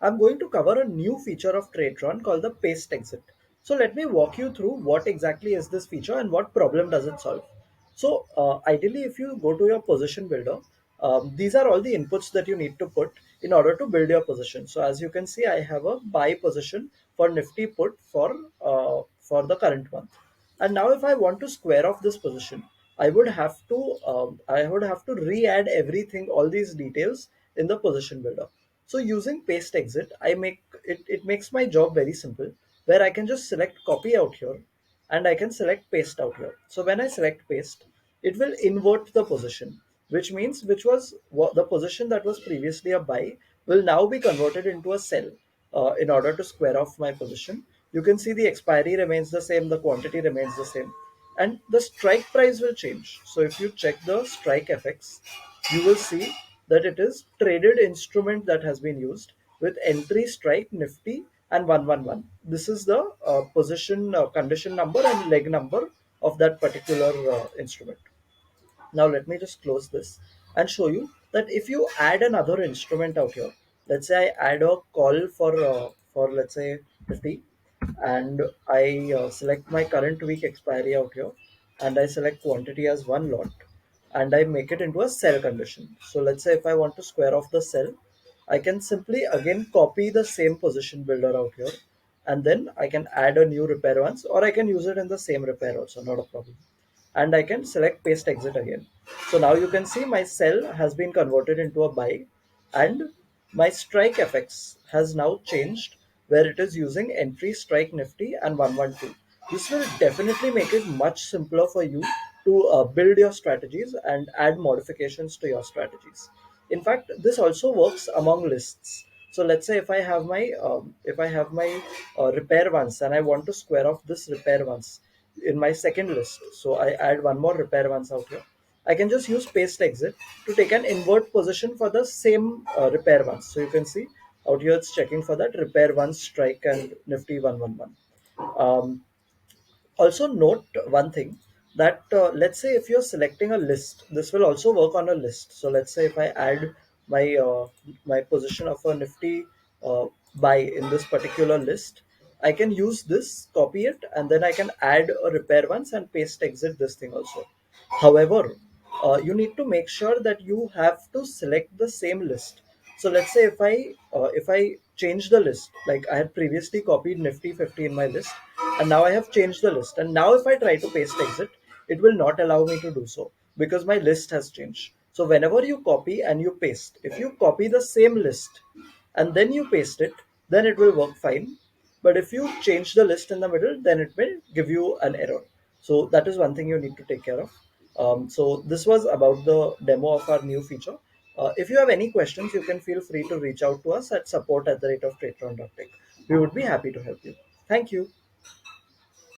I'm going to cover a new feature of Tradetron called the paste exit. So let me walk you through what exactly is this feature and what problem does it solve. So ideally, if you go to your position builder, these are all the inputs that you need to put in order to build your position. So as you can see, I have a buy position for Nifty put for the current month. And now if I want to square off this position, I would have to re-add everything, all these details in the position builder. So using paste exit, it makes my job very simple, where I can just select copy out here and I can select paste out here. So when I select paste, it will invert the position, which means the position that was previously a buy will now be converted into a sell in order to square off my position. You can see the expiry remains the same, the quantity remains the same, and the strike price will change. So if you check the strike FX, you will see that it is traded instrument that has been used with entry strike Nifty and 111. This is the position condition number and leg number of that particular instrument. Now let me just close this and show you that if you add another instrument out here, let's say I add a call for let's say 50, and I select my current week expiry out here, and I select quantity as one lot, and I make it into a sell condition. So let's say if I want to square off the sell, I can simply again copy the same position builder out here, and then I can add a new repair once, or I can use it in the same repair also, not a problem. And I can select paste exit again. So now you can see my sell has been converted into a buy, and my strike FX has now changed, where it is using entry strike Nifty and 112. This will definitely make it much simpler for you to build your strategies and add modifications to your strategies. In fact, this also works among lists. So let's say if I have my repair once and I want to square off this repair once in my second list, so I add one more repair once out here. I can just use paste exit to take an invert position for the same repair once. So you can see out here it's checking for that repair once strike and Nifty 111. Um, Also note one thing, that let's say if you're selecting a list, this will also work on a list. So let's say if I add my position of a Nifty uh, buy in this particular list, I can use this, copy it, and then I can add a repair once and paste exit this thing also. However, you need to make sure that you have to select the same list. So let's say if I change the list, like I had previously copied Nifty 50 in my list, and now I have changed the list, and now if I try to paste exit, it will not allow me to do so because my list has changed. So whenever you copy and you paste, if you copy the same list and then you paste it, then it will work fine. But if you change the list in the middle, then it will give you an error. So that is one thing you need to take care of. So this was about the demo of our new feature. If you have any questions, you can feel free to reach out to us at support@tradetron.tech. We would be happy to help you. Thank you.